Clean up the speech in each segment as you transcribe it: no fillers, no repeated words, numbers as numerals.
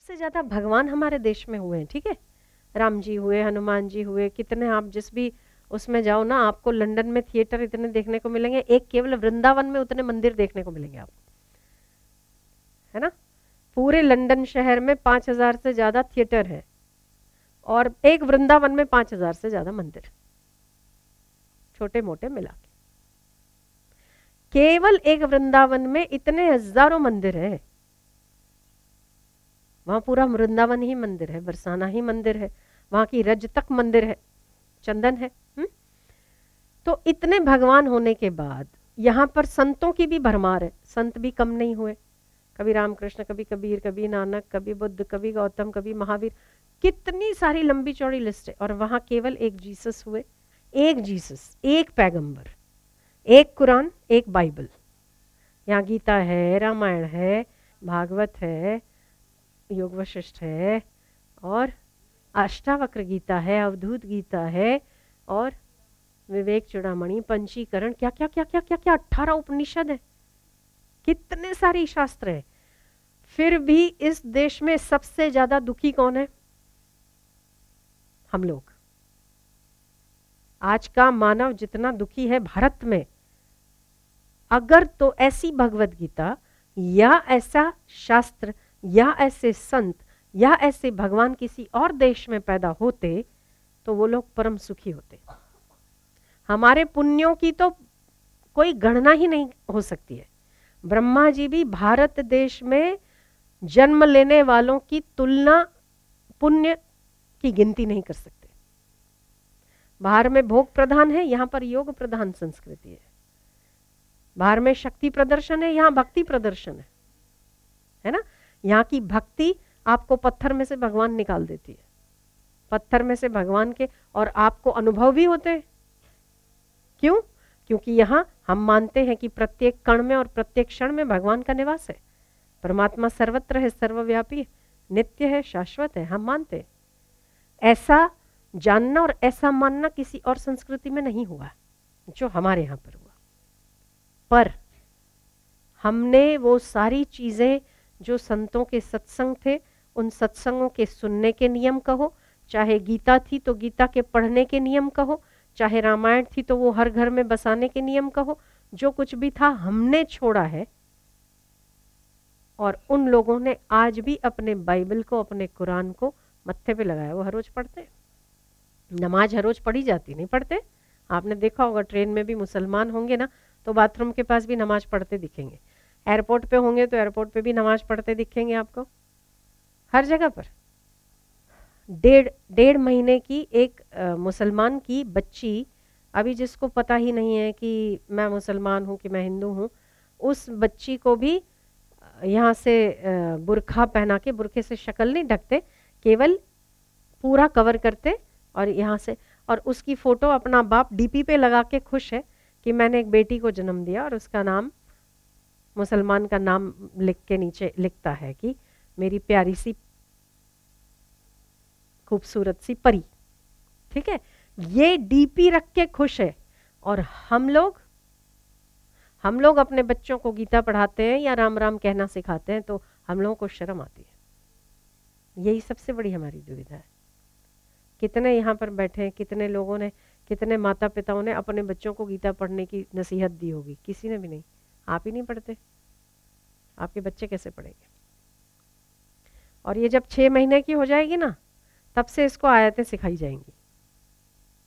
सबसे ज्यादा भगवान हमारे देश में हुए हैं, ठीक है। राम जी हुए, हनुमान जी हुए, कितने, आप जिस भी उसमें जाओ ना, आपको लंदन में थिएटर इतने देखने को मिलेंगे, एक केवल वृंदावन में उतने मंदिर देखने को मिलेंगे आपको, है ना। पूरे लंदन शहर में 5,000 से ज्यादा थिएटर है और एक वृंदावन में 5,000 से ज्यादा मंदिर, छोटे मोटे मिला के। केवल एक वृंदावन में इतने हजारों मंदिर है, वहां पूरा वृंदावन ही मंदिर है, बरसाना ही मंदिर है, वहां की रजतक मंदिर है, चंदन है। तो इतने भगवान होने के बाद यहाँ पर संतों की भी भरमार है, संत भी कम नहीं हुए। कभी रामकृष्ण, कभी कबीर, कभी नानक, कभी बुद्ध, कभी गौतम, कभी महावीर, कितनी सारी लंबी चौड़ी लिस्ट है। और वहां केवल एक जीसस हुए, एक जीसस, एक पैगंबर, एक कुरान, एक बाइबल। यहाँ गीता है, रामायण है, भागवत है, योग वशिष्ठ है, और अष्टावक्र गीता है, अवधूत गीता है, और विवेक चूड़ामणि, पंचीकरण, क्या क्या क्या क्या क्या क्या 18 उपनिषद है, कितने सारे शास्त्र हैं। फिर भी इस देश में सबसे ज्यादा दुखी कौन है? हम लोग। आज का मानव जितना दुखी है भारत में, अगर तो ऐसी भगवत गीता या ऐसा शास्त्र या ऐसे संत या ऐसे भगवान किसी और देश में पैदा होते तो वो लोग परम सुखी होते। हमारे पुण्यों की तो कोई गणना ही नहीं हो सकती है। ब्रह्मा जी भी भारत देश में जन्म लेने वालों की तुलना पुण्य की गिनती नहीं कर सकते। बाहर में भोग प्रधान है, यहाँ पर योग प्रधान संस्कृति है। बाहर में शक्ति प्रदर्शन है, यहाँ भक्ति प्रदर्शन है ना। यहाँ की भक्ति आपको पत्थर में से भगवान निकाल देती है, पत्थर में से भगवान के, और आपको अनुभव भी होते हैं। क्यों? क्योंकि यहाँ हम मानते हैं कि प्रत्येक कण में और प्रत्येक क्षण में भगवान का निवास है। परमात्मा सर्वत्र है, सर्वव्यापी है, नित्य है, शाश्वत है, हम मानते हैं। ऐसा जानना और ऐसा मानना किसी और संस्कृति में नहीं हुआ जो हमारे यहाँ पर हुआ। पर हमने वो सारी चीजें जो संतों के सत्संग थे, उन सत्संगों के सुनने के नियम कहो, चाहे गीता थी तो गीता के पढ़ने के नियम कहो, चाहे रामायण थी तो वो हर घर में बसाने के नियम कहो, जो कुछ भी था हमने छोड़ा है। और उन लोगों ने आज भी अपने बाइबल को, अपने कुरान को मत्थे पे लगाया। वो हर रोज पढ़ते, नमाज हर रोज पढ़ी जाती, नहीं पढ़ते? आपने देखा होगा ट्रेन में भी मुसलमान होंगे ना तो बाथरूम के पास भी नमाज पढ़ते दिखेंगे, एयरपोर्ट पे होंगे तो एयरपोर्ट पे भी नमाज पढ़ते दिखेंगे आपको, हर जगह पर। डेढ़ महीने की एक मुसलमान की बच्ची, अभी जिसको पता ही नहीं है कि मैं मुसलमान हूँ कि मैं हिंदू हूँ, उस बच्ची को भी यहाँ से बुरखा पहना के, बुरखे से शक्ल नहीं ढकते, केवल पूरा कवर करते, और यहाँ से, और उसकी फोटो अपना बाप डीपी पे लगा के खुश है कि मैंने एक बेटी को जन्म दिया, और उसका नाम, मुसलमान का नाम लिख के नीचे लिखता है कि मेरी प्यारी सी खूबसूरत सी परी। ठीक है, ये डीपी रख के खुश है। और हम लोग अपने बच्चों को गीता पढ़ाते हैं या राम राम कहना सिखाते हैं तो हम लोगों को शर्म आती है। यही सबसे बड़ी हमारी दुविधा है। कितने यहाँ पर बैठे हैं, कितने लोगों ने, कितने माता पिताओं ने अपने बच्चों को गीता पढ़ने की नसीहत दी होगी? किसी ने भी नहीं। आप ही नहीं पढ़ते, आपके बच्चे कैसे पढ़ेंगे? और ये जब 6 महीने की हो जाएगी ना, तब से इसको आयतें सिखाई जाएंगी।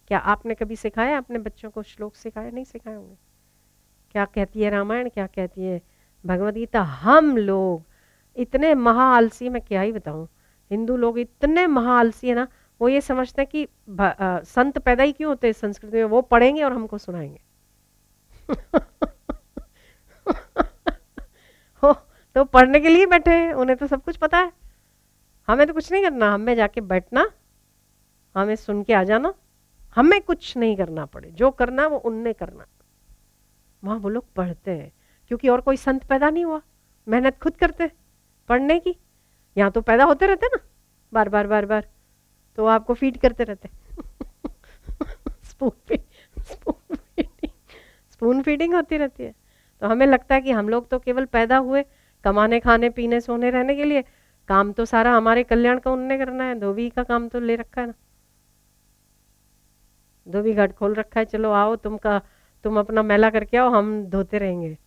क्या आपने कभी सिखाया अपने बच्चों को श्लोक सिखाया? नहीं सिखाए होंगे। क्या कहती है रामायण, क्या कहती है भगवद गीता? हम लोग इतने महाआलसी, मैं क्या ही बताऊं, हिंदू लोग इतने महाआलसी है ना, वो ये समझते हैं कि संत पैदा ही क्यों होते हैं संस्कृति में, वो पढ़ेंगे और हमको सुनाएंगे। हो तो पढ़ने के लिए बैठे हैं, उन्हें तो सब कुछ पता है। हमें तो कुछ नहीं करना, हमें जाके बैठना, हमें सुन के आ जाना, हमें कुछ नहीं करना पड़े, जो करना वो उनने करना। वहां वो लोग पढ़ते हैं क्योंकि और कोई संत पैदा नहीं हुआ, मेहनत खुद करते पढ़ने की। यहाँ तो पैदा होते रहते ना बार बार बार बार, तो आपको फीड करते रहते। स्पून फीडिंग होती रहती है। तो हमें लगता है कि हम लोग तो केवल पैदा हुए कमाने, खाने, पीने, सोने, रहने के लिए, काम तो सारा हमारे कल्याण का उनने करना है, धोबी का काम तो ले रखा है ना, धोबी घाट खोल रखा है, चलो आओ तुम अपना मैला करके आओ, हम धोते रहेंगे।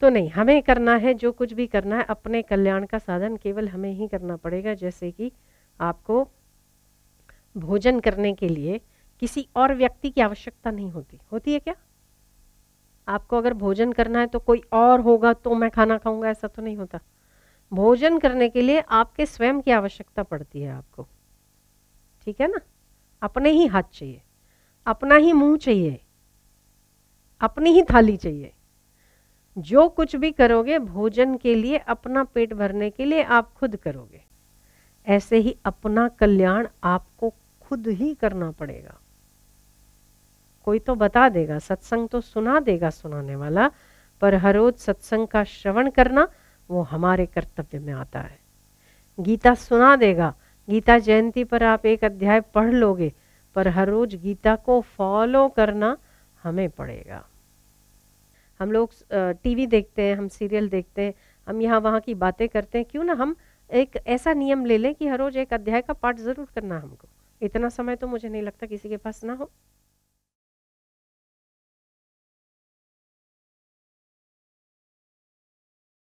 तो नहीं, हमें करना है जो कुछ भी करना है अपने कल्याण का साधन केवल हमें ही करना पड़ेगा। जैसे कि आपको भोजन करने के लिए किसी और व्यक्ति की आवश्यकता नहीं होती, होती है क्या? आपको अगर भोजन करना है तो कोई और होगा तो मैं खाना खाऊंगा, ऐसा तो नहीं होता। भोजन करने के लिए आपके स्वयं की आवश्यकता पड़ती है आपको, ठीक है ना? अपने ही हाथ चाहिए, अपना ही मुंह चाहिए, अपनी ही थाली चाहिए। जो कुछ भी करोगे भोजन के लिए, अपना पेट भरने के लिए आप खुद करोगे। ऐसे ही अपना कल्याण आपको खुद ही करना पड़ेगा। कोई तो बता देगा, सत्संग तो सुना देगा सुनाने वाला, पर हर रोज सत्संग का श्रवण करना वो हमारे कर्तव्य में आता है। गीता सुना देगा, गीता जयंती पर आप एक अध्याय पढ़ लोगे, पर हर रोज गीता को फॉलो करना हमें पड़ेगा। हम लोग टीवी देखते हैं, हम सीरियल देखते हैं, हम यहाँ वहाँ की बातें करते हैं, क्यों ना हम एक ऐसा नियम ले लें कि हर रोज एक अध्याय का पाठ जरूर करना हमको। इतना समय तो मुझे नहीं लगता किसी के पास ना हो।